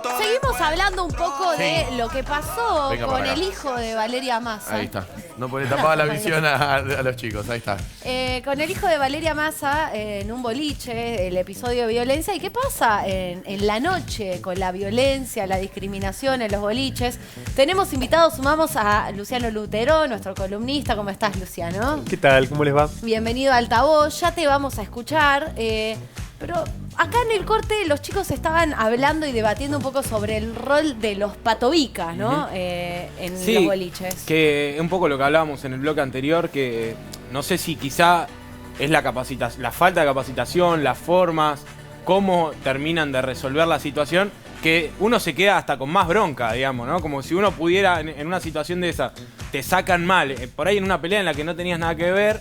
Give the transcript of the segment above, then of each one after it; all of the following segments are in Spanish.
Seguimos hablando un poco de lo que pasó con el hijo de Valeria Massa. Ahí está. No le tapaba la visión a los chicos, ahí está. Con el hijo de Valeria Massa en un boliche, el episodio de violencia. ¿Y qué pasa en la noche con la violencia, la discriminación en los boliches? Tenemos invitados, sumamos a Luciano Lutero, nuestro columnista. ¿Cómo estás, Luciano? ¿Qué tal? ¿Cómo les va? Bienvenido a Altavoz, ya te vamos a escuchar. Pero acá en el corte los chicos estaban hablando y debatiendo un poco sobre el rol de los patobicas, ¿no? En los boliches. Que un poco lo que hablábamos en el bloque anterior, que no sé si quizá es la falta de capacitación, las formas, cómo terminan de resolver la situación, que uno se queda hasta con más bronca, digamos, ¿no? Como si uno pudiera, en una situación de esa, te sacan mal, por ahí en una pelea en la que no tenías nada que ver,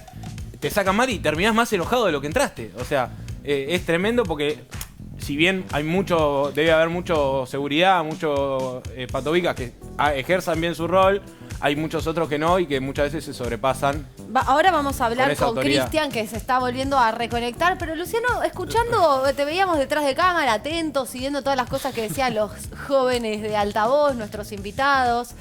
te sacan mal y terminás más enojado de lo que entraste. O sea, es tremendo porque si bien debe haber mucho seguridad, muchos patobicas que ejerzan bien su rol, hay muchos otros que no y que muchas veces se sobrepasan. Ahora vamos a hablar con autoridad. Cristian, que se está volviendo a reconectar. Pero Luciano, escuchando, te veíamos detrás de cámara, atento, siguiendo todas las cosas que decían los jóvenes de Altavoz, nuestros invitados.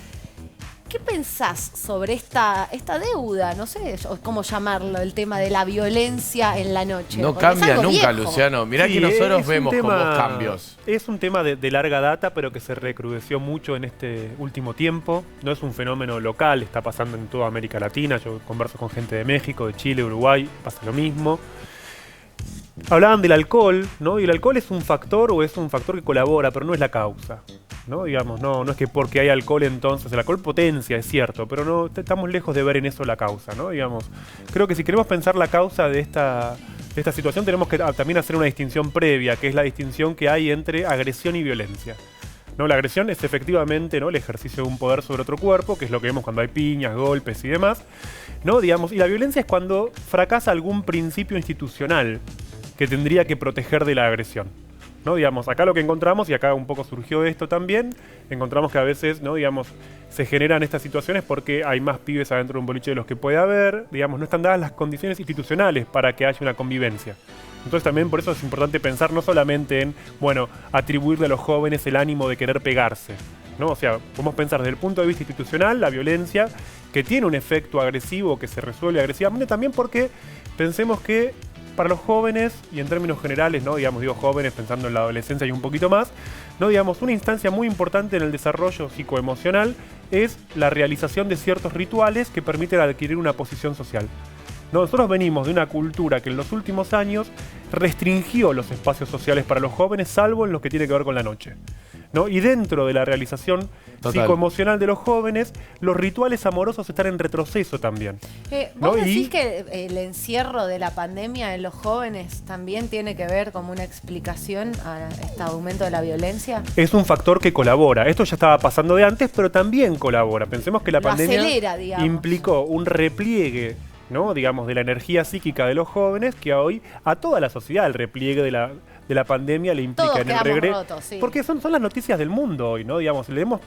¿Qué pensás sobre esta deuda? No sé cómo llamarlo, el tema de la violencia en la noche. No Porque cambia nunca, viejo. Luciano. Mirá que nosotros vemos como cambios. Es un tema de larga data, pero que se recrudeció mucho en este último tiempo. No es un fenómeno local, está pasando en toda América Latina. Yo converso con gente de México, de Chile, Uruguay, pasa lo mismo. Hablaban del alcohol, ¿no? Y el alcohol es un factor que colabora, pero no es la causa. ¿No? Digamos, no es que porque hay alcohol entonces, el alcohol potencia, es cierto, pero no estamos lejos de ver en eso la causa, ¿no? Digamos, creo que si queremos pensar la causa de esta situación tenemos que también hacer una distinción previa, que es la distinción que hay entre agresión y violencia. ¿No? La agresión es efectivamente, ¿no?, el ejercicio de un poder sobre otro cuerpo, que es lo que vemos cuando hay piñas, golpes y demás, ¿no? Digamos, y la violencia es cuando fracasa algún principio institucional que tendría que proteger de la agresión. ¿No? Digamos, acá lo que encontramos, y acá un poco surgió esto también, encontramos que a veces, ¿no?, digamos, se generan estas situaciones porque hay más pibes adentro de un boliche de los que puede haber, digamos, no están dadas las condiciones institucionales para que haya una convivencia. Entonces también por eso es importante pensar no solamente en, atribuirle a los jóvenes el ánimo de querer pegarse, ¿no? O sea, podemos pensar desde el punto de vista institucional, la violencia, que tiene un efecto agresivo, que se resuelve agresivamente, también porque pensemos que para los jóvenes, y en términos generales, ¿no?, digamos, digo jóvenes pensando en la adolescencia y un poquito más, ¿no?, digamos, una instancia muy importante en el desarrollo psicoemocional es la realización de ciertos rituales que permiten adquirir una posición social. Nosotros venimos de una cultura que en los últimos años restringió los espacios sociales para los jóvenes, salvo en los que tiene que ver con la noche, ¿no? Y dentro de la realización psicoemocional de los jóvenes, los rituales amorosos están en retroceso también. ¿Vos decís que el encierro de la pandemia en los jóvenes también tiene que ver como una explicación a este aumento de la violencia? Es un factor que colabora. Esto ya estaba pasando de antes, pero también colabora. Pensemos que la pandemia acelera, implicó un repliegue, ¿no?, digamos, de la energía psíquica de los jóvenes, que hoy a toda la sociedad el repliegue de la pandemia le implica todos en el regreso. rotos, sí. Porque son las noticias del mundo hoy, ¿no? Digamos, leemos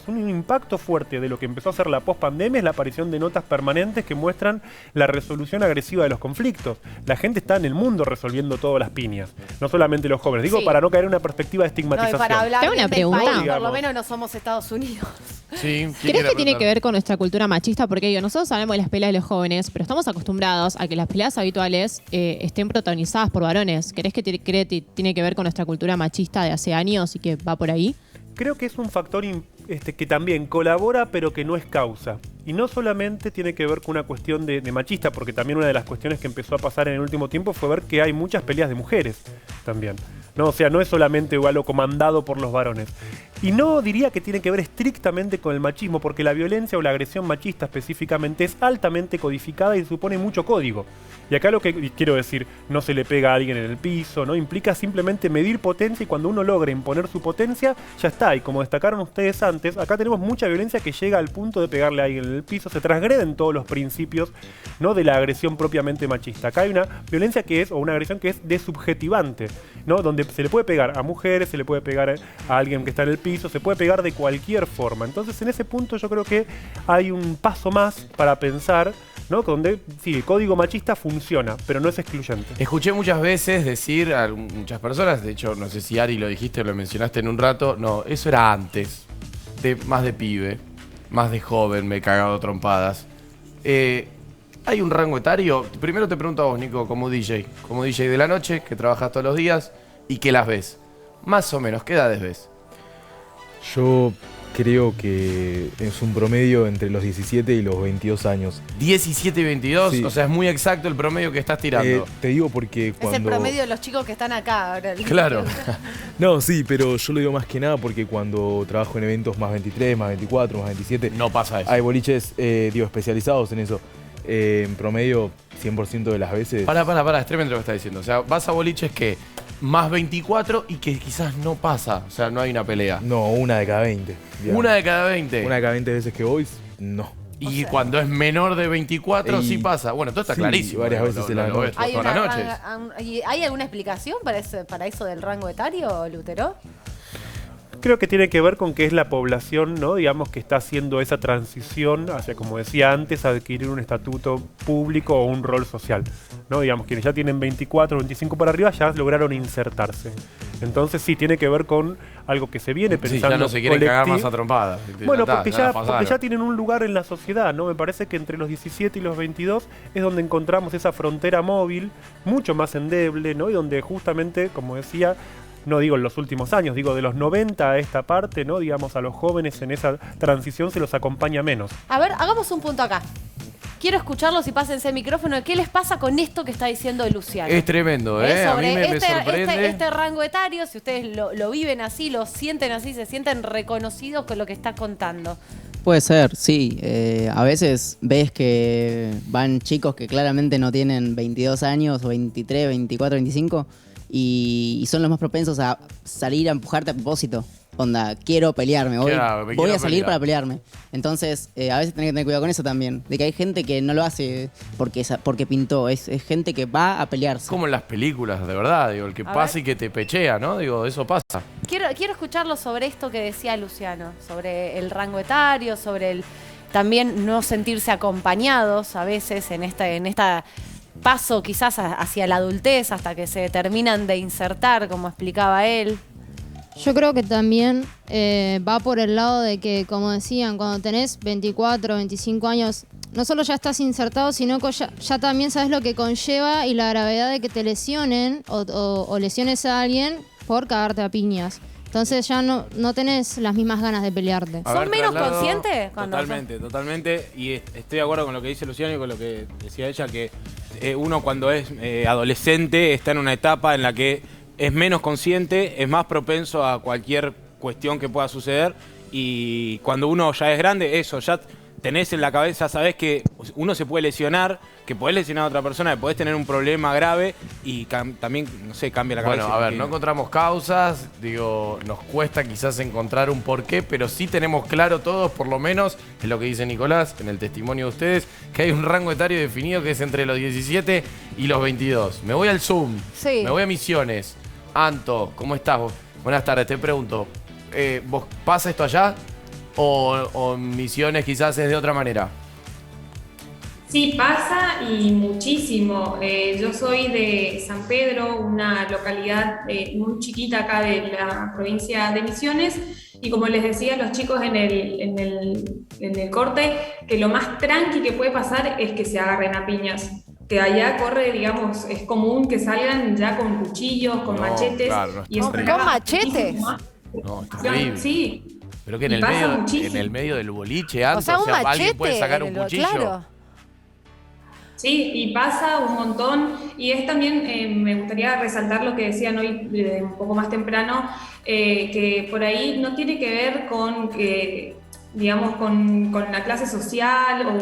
un impacto fuerte de lo que empezó a ser la post-pandemia es la aparición de notas permanentes que muestran la resolución agresiva de los conflictos. La gente está en el mundo resolviendo todas las piñas, no solamente los jóvenes. Digo, para no caer en una perspectiva de estigmatización. No, y para hablar Tengo una pregunta. país, por lo menos no somos Estados Unidos. Sí, ¿Crees que tiene que ver con nuestra cultura machista? Porque digo, nosotros hablamos de las peleas de los jóvenes, pero estamos acostumbrados a que las peleas habituales estén protagonizadas por varones. ¿Crees que tiene que ver con nuestra cultura machista de hace años y que va por ahí? Creo que es un factor que también colabora, pero que no es causa. Y no solamente tiene que ver con una cuestión de machista, porque también una de las cuestiones que empezó a pasar en el último tiempo fue ver que hay muchas peleas de mujeres también. No, o sea, no es solamente algo comandado por los varones. Y no diría que tiene que ver estrictamente con el machismo, porque la violencia o la agresión machista específicamente es altamente codificada y supone mucho código. Y acá lo que quiero decir, no se le pega a alguien en el piso, ¿no? Implica simplemente medir potencia, y cuando uno logra imponer su potencia, ya está. Y como destacaron ustedes antes, acá tenemos mucha violencia que llega al punto de pegarle a alguien en el piso, se transgreden todos los principios, ¿no?, de la agresión propiamente machista. Acá hay una violencia o una agresión que es desubjetivante, ¿no?, donde se le puede pegar a mujeres, se le puede pegar a alguien que está en el piso, se puede pegar de cualquier forma. Entonces, en ese punto yo creo que hay un paso más para pensar, ¿no? Donde sí, el código machista funciona, pero no es excluyente. Escuché muchas veces decir a muchas personas, de hecho, no sé si Ari lo dijiste o lo mencionaste en un rato, no, eso era antes, más de pibe, más de joven, me he cagado trompadas. ¿Hay un rango etario? Primero te pregunto a vos, Nico, como DJ de la noche, que trabajas todos los días y que las ves. Más o menos, ¿qué edades ves? Yo creo que es un promedio entre los 17 y los 22 años. 17 y 22, Sí. o sea, es muy exacto el promedio que estás tirando. Te digo porque cuando... Es el promedio de los chicos que están acá ahora. Claro. No, sí, pero yo lo digo más que nada porque cuando trabajo en eventos más 23, más 24, más 27... No pasa eso. Hay boliches, especializados en eso. En promedio, 100% de las veces... Pará, es tremendo lo que estás diciendo. O sea, vas a boliches que más 24 y que quizás no pasa. O sea, no hay una pelea. No, una de cada 20. digamos. Una de cada 20. Una de cada 20 veces que voy, no. Y cuando es menor de 24 Y- sí pasa. Bueno, todo está sí, clarísimo. varias Lo- veces lo- en la lo ves noche. ¿Hay, todas las una noches. ¿Hay alguna explicación para eso del rango etario, Lutero? Creo que tiene que ver con que es la población, ¿no? Digamos, que está haciendo esa transición hacia, como decía antes, adquirir un estatuto público o un rol social, ¿no? Digamos, quienes ya tienen 24, 25 para arriba ya lograron insertarse. Entonces sí, tiene que ver con algo que se viene Sí, pensando ya no se quieren cagar colectivo. más a trompadas. Bueno, Ya porque está, la porque pasaron. ya tienen un lugar en la sociedad, ¿no? Me parece que entre los 17 y los 22 es donde encontramos esa frontera móvil mucho más endeble, ¿no? Y donde justamente, como decía, no digo en los últimos años, digo de los 90 a esta parte, ¿no? Digamos, a los jóvenes en esa transición se los acompaña menos. A ver, hagamos un punto acá. Quiero escucharlos y pásense el micrófono. ¿Qué les pasa con esto que está diciendo Luciano? Es tremendo, ¿eh? A Sobre mí me este, sorprende. este rango etario, si ustedes lo viven así, lo sienten así, se sienten reconocidos con lo que está contando. Puede ser, sí. A veces ves que van chicos que claramente no tienen 22 años o 23, 24, 25 y son los más propensos a salir a empujarte a propósito. Onda, quiero pelearme, Claro, me voy quiero a salir pelear. para pelearme. Entonces, a veces tenés que tener cuidado con eso también. De que hay gente que no lo hace porque pintó, es gente que va a pelearse. Como en las películas, de verdad. Digo, el que A pasa ver. y que te pechea, ¿no? Digo, eso pasa. Quiero escucharlo sobre esto que decía Luciano, sobre el rango etario, sobre el también no sentirse acompañados a veces en esta paso quizás hacia la adultez hasta que se terminan de insertar, como explicaba él. Yo creo que también va por el lado de que, como decían, cuando tenés 24, 25 años, no solo ya estás insertado, sino que ya también sabes lo que conlleva y la gravedad de que te lesionen o lesiones a alguien por cagarte a piñas. Entonces ya no tenés las mismas ganas de pelearte. A ¿Son ver, menos traslado- conscientes? Cuando Totalmente. Y estoy de acuerdo con lo que dice Luciano y con lo que decía ella, que uno cuando es adolescente está en una etapa en la que es menos consciente, es más propenso a cualquier cuestión que pueda suceder. Y cuando uno ya es grande, eso, ya tenés en la cabeza, sabés que uno se puede lesionar, que podés lesionar a otra persona, que podés tener un problema grave y también, no sé, cambia la cabeza. Bueno, a ver, no encontramos causas, digo, nos cuesta quizás encontrar un porqué, pero sí tenemos claro todos, por lo menos, es lo que dice Nicolás, en el testimonio de ustedes, que hay un rango etario definido que es entre los 17 y los 22. Me voy al Zoom, Sí. me voy a Misiones. Anto, ¿cómo estás vos? Buenas tardes, te pregunto, ¿vos pasa esto allá? ¿O en Misiones quizás es de otra manera? Sí, pasa y muchísimo. Yo soy de San Pedro, una localidad muy chiquita acá de la provincia de Misiones, y como les decía a los chicos en el corte, que lo más tranqui que puede pasar es que se agarren a piñas. Que allá corre, digamos, es común que salgan ya con cuchillos, con No, machetes. claro, no, y eso ¿Con agrava machetes? muchísimo más. No, es terrible. Sí. Pero que en Y el, pasa medio, muchísimo. en el medio del boliche, Anto, O sea, un alguien machete. puede sacar un cuchillo. Claro. Sí, y pasa un montón. Y es también, me gustaría resaltar lo que decían hoy un poco más temprano, que por ahí no tiene que ver con, digamos, con la clase social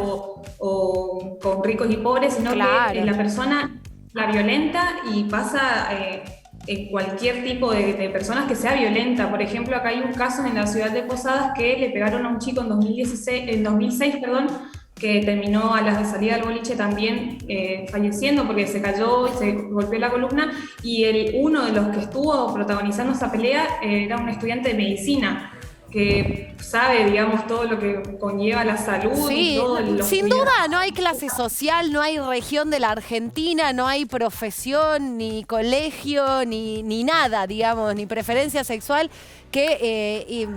o con ricos y pobres, sino Claro. que la persona la violenta y pasa en cualquier tipo de personas que sea violenta. Por ejemplo, acá hay un caso en la ciudad de Posadas que le pegaron a un chico en 2006, que terminó a la salida del boliche también falleciendo porque se cayó y se golpeó la columna, y uno de los que estuvo protagonizando esa pelea era un estudiante de medicina. que sabe, digamos, todo lo que conlleva la salud y Sí, todo los sin cuidados. duda no hay clase social, no hay región de la Argentina, no hay profesión, ni colegio, ni nada, digamos, ni preferencia sexual que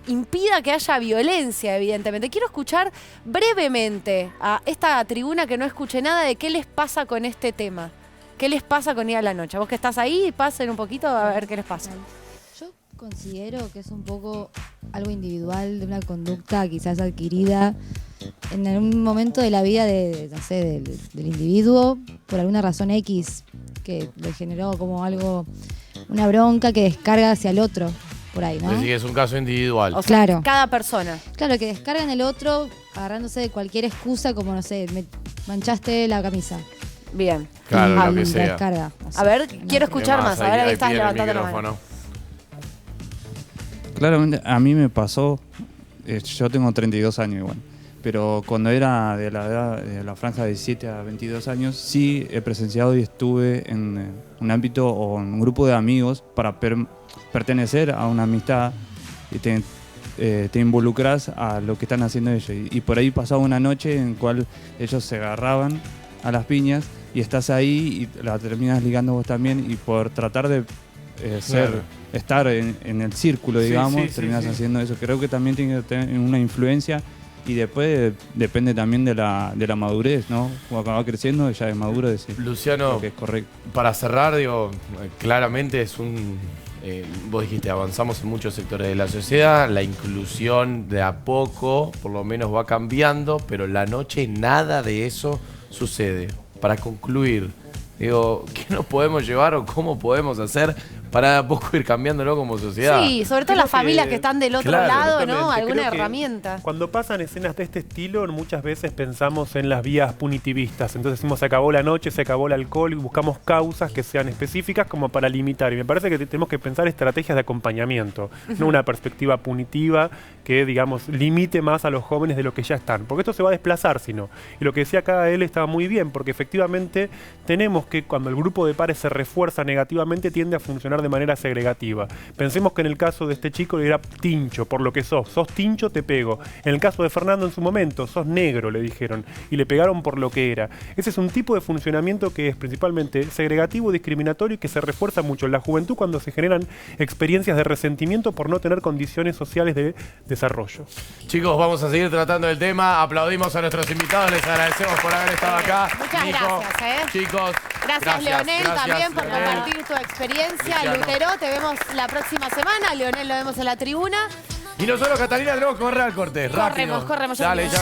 impida que haya violencia, evidentemente. Quiero escuchar brevemente a esta tribuna que no escuché nada de qué les pasa con este tema. ¿Qué les pasa con Ir a la Noche? Vos que estás ahí, pasen un poquito a ver qué les pasa. Yo considero que es un poco algo individual, de una conducta quizás adquirida en algún momento de la vida no sé, del individuo, por alguna razón X, que le generó como algo, una bronca que descarga hacia el otro, por ahí, ¿no? Así que es un caso individual. O sea, Claro. cada persona. Claro, que descarga en el otro agarrándose de cualquier excusa, como, no sé, me manchaste la camisa. Bien. Claro, Y lo que la sea. descarga. O sea, A ver, no. quiero escuchar más. A ver, ahí estás piden el levantando la mano. micrófono. Claramente, a mí me pasó, yo tengo 32 años igual, pero cuando era de la edad, de la franja de 17 a 22 años, sí he presenciado y estuve en un ámbito o en un grupo de amigos para pertenecer a una amistad y te involucras a lo que están haciendo ellos. Y por ahí pasaba una noche en la cual ellos se agarraban a las piñas y estás ahí y la terminas ligando vos también, y por tratar de estar en el círculo, Sí, digamos, sí, sí, terminas sí. haciendo eso. Creo que también tiene que tener una influencia, y después depende también de la madurez, ¿no? Cuando va creciendo ya es maduro decir Luciano, lo que es correcto. para cerrar, digo, claramente es un... vos dijiste, avanzamos en muchos sectores de la sociedad, la inclusión de a poco, por lo menos va cambiando, pero la noche nada de eso sucede. Para concluir, digo, ¿qué nos podemos llevar o cómo podemos hacer para de a poco ir cambiándolo como sociedad? Sí, sobre todo Creo las familias que- que están del otro claro, lado, ¿no? Totalmente. Alguna Creo que herramienta. Cuando pasan escenas de este estilo, muchas veces pensamos en las vías punitivistas. Entonces decimos, se acabó la noche, se acabó el alcohol, y buscamos causas que sean específicas como para limitar. Y me parece que tenemos que pensar estrategias de acompañamiento, no una perspectiva punitiva que, digamos, limite más a los jóvenes de lo que ya están. Porque esto se va a desplazar, si no. Y lo que decía acá él estaba muy bien, porque efectivamente tenemos que, cuando el grupo de pares se refuerza negativamente, tiende a funcionar de manera segregativa. Pensemos que en el caso de este chico era tincho, por lo que sos tincho, te pego. En el caso de Fernando en su momento, sos negro, le dijeron, y le pegaron por lo que era. Ese es un tipo de funcionamiento que es principalmente segregativo, discriminatorio, y que se refuerza mucho en la juventud cuando se generan experiencias de resentimiento por no tener condiciones sociales de desarrollo. Chicos, vamos a seguir tratando el tema. Aplaudimos a nuestros invitados, les agradecemos por haber estado acá. Muchas Nico, gracias, chicos. Gracias, Leonel, también por Leonel. compartir tu experiencia. Luciano. Lutero, te vemos la próxima semana. Leonel, lo vemos en la tribuna. Y nosotros, Catalina, tenemos que correr al corte. Corremos, rápido. ya Dale, mismo. ya